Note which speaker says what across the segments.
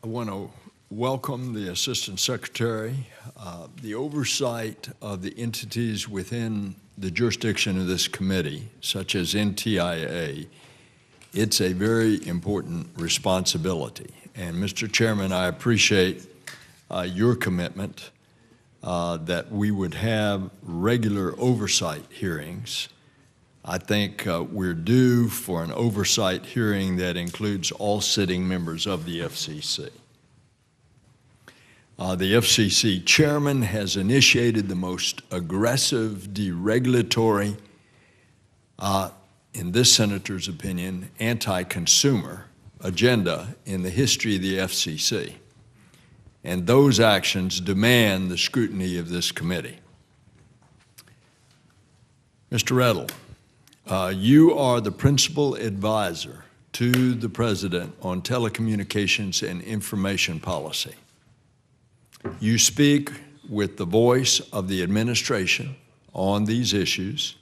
Speaker 1: I want to welcome the Assistant Secretary. The oversight of the entities within the jurisdiction of this committee, such as NTIA, it's a very important responsibility. And Mr. Chairman, I appreciate your commitment that we would have regular oversight hearings. I think we're due for an oversight hearing that includes all sitting members of the FCC. The FCC chairman has initiated the most aggressive deregulatory, in this senator's opinion, anti-consumer agenda in the history of the FCC. And those actions demand the scrutiny of this committee. Mr. Redl, you are the principal advisor to the President on telecommunications and information policy. You speak with the voice of the administration on these issues,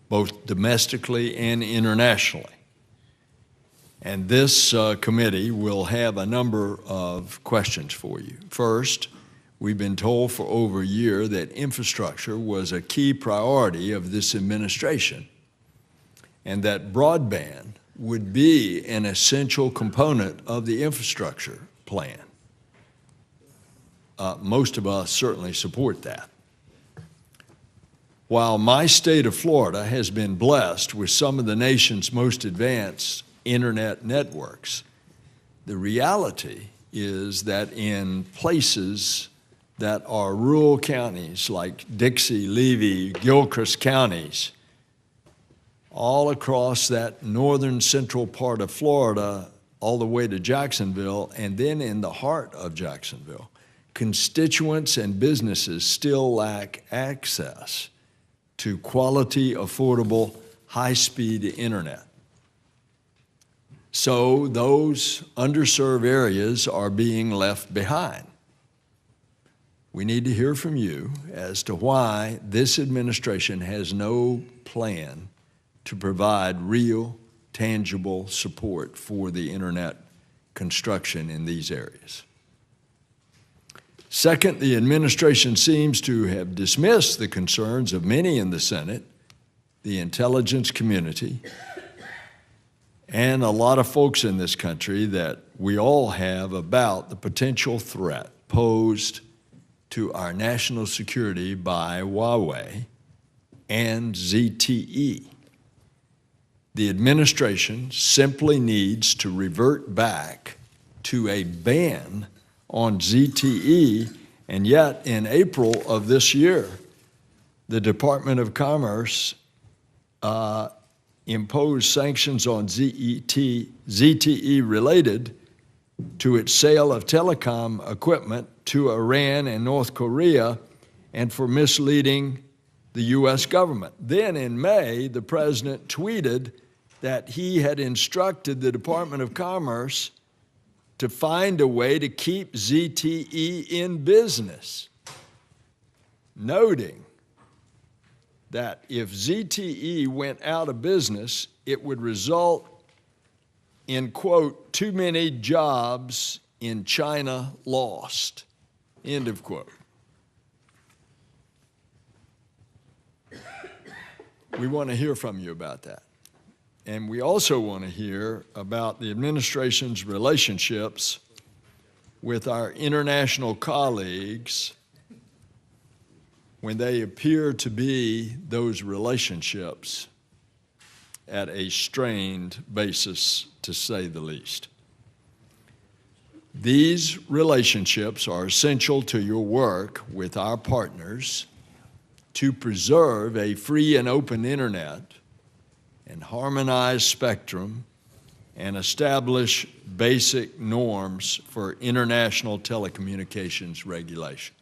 Speaker 1: both domestically and internationally. And this committee will have a number of questions for you. First, we've been told for over a year that infrastructure was a key priority of this administration, and that broadband would be an essential component of the infrastructure plan. Most of us certainly support that. While my state of Florida has been blessed with some of the nation's most advanced internet networks, the reality is that in places that are rural counties like Dixie, Levy, Gilchrist counties, all across that northern central part of Florida, all the way to Jacksonville, and then in the heart of Jacksonville, constituents and businesses still lack access to quality, affordable, high-speed internet. So those underserved areas are being left behind. We need to hear from you as to why this administration has no plan to provide real, tangible support for the internet construction in these areas. Second, the administration seems to have dismissed the concerns of many in the Senate, the intelligence community, and a lot of folks in this country that we all have about the potential threat posed to our national security by Huawei and ZTE. The administration simply needs to revert back to a ban on ZTE, and yet in April of this year, the Department of Commerce imposed sanctions on ZTE related to its sale of telecom equipment to Iran and North Korea and for misleading the U.S. government. Then in May, the president tweeted that he had instructed the Department of Commerce to find a way to keep ZTE in business, noting that if ZTE went out of business, it would result in, quote, too many jobs in China lost, end of quote. We want to hear from you about that. And we also want to hear about the administration's relationships with our international colleagues when they appear to be those relationships at a strained basis, to say the least. These relationships are essential to your work with our partners to preserve a free and open internet and harmonize spectrum and establish basic norms for international telecommunications regulation.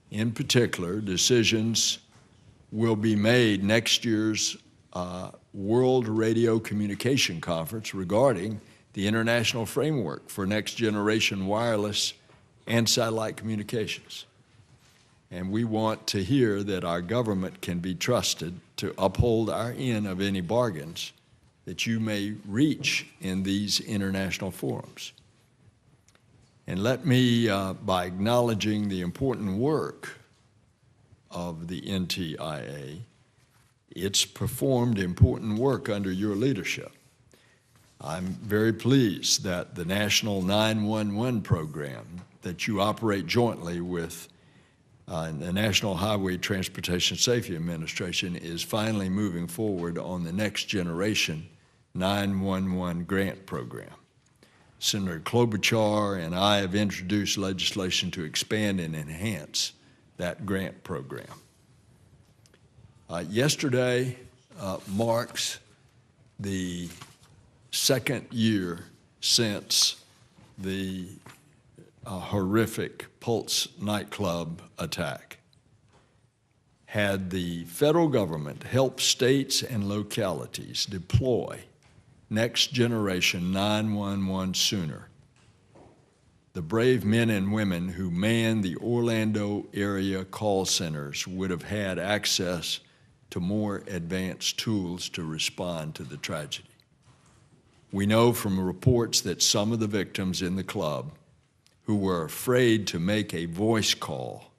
Speaker 1: In particular, decisions will be made next year's World Radio Communication Conference regarding the international framework for next generation wireless and satellite communications. And we want to hear that our government can be trusted to uphold our end of any bargains that you may reach in these international forums. And let me, by acknowledging the important work of the NTIA, it's performed important work under your leadership. I'm very pleased that the National 911 program that you operate jointly with the National Highway Transportation Safety Administration is finally moving forward on the next generation 911 grant program. Senator Klobuchar and I have introduced legislation to expand and enhance that grant program. Yesterday marks the second year since the horrific Pulse nightclub attack. Had the federal government helped states and localities deploy next generation 911 sooner, the brave men and women who man the Orlando area call centers would have had access to more advanced tools to respond to the tragedy. We know from reports that some of the victims in the club who were afraid to make a voice call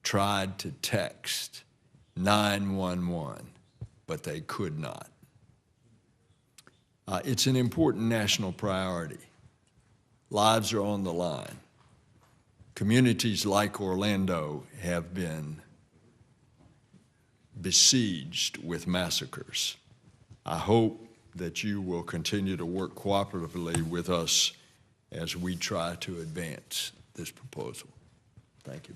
Speaker 1: tried to text 911, but they could not. It's an important national priority. Lives are on the line. Communities like Orlando have been besieged with massacres. I hope that you will continue to work cooperatively with us as we try to advance this proposal. Thank you.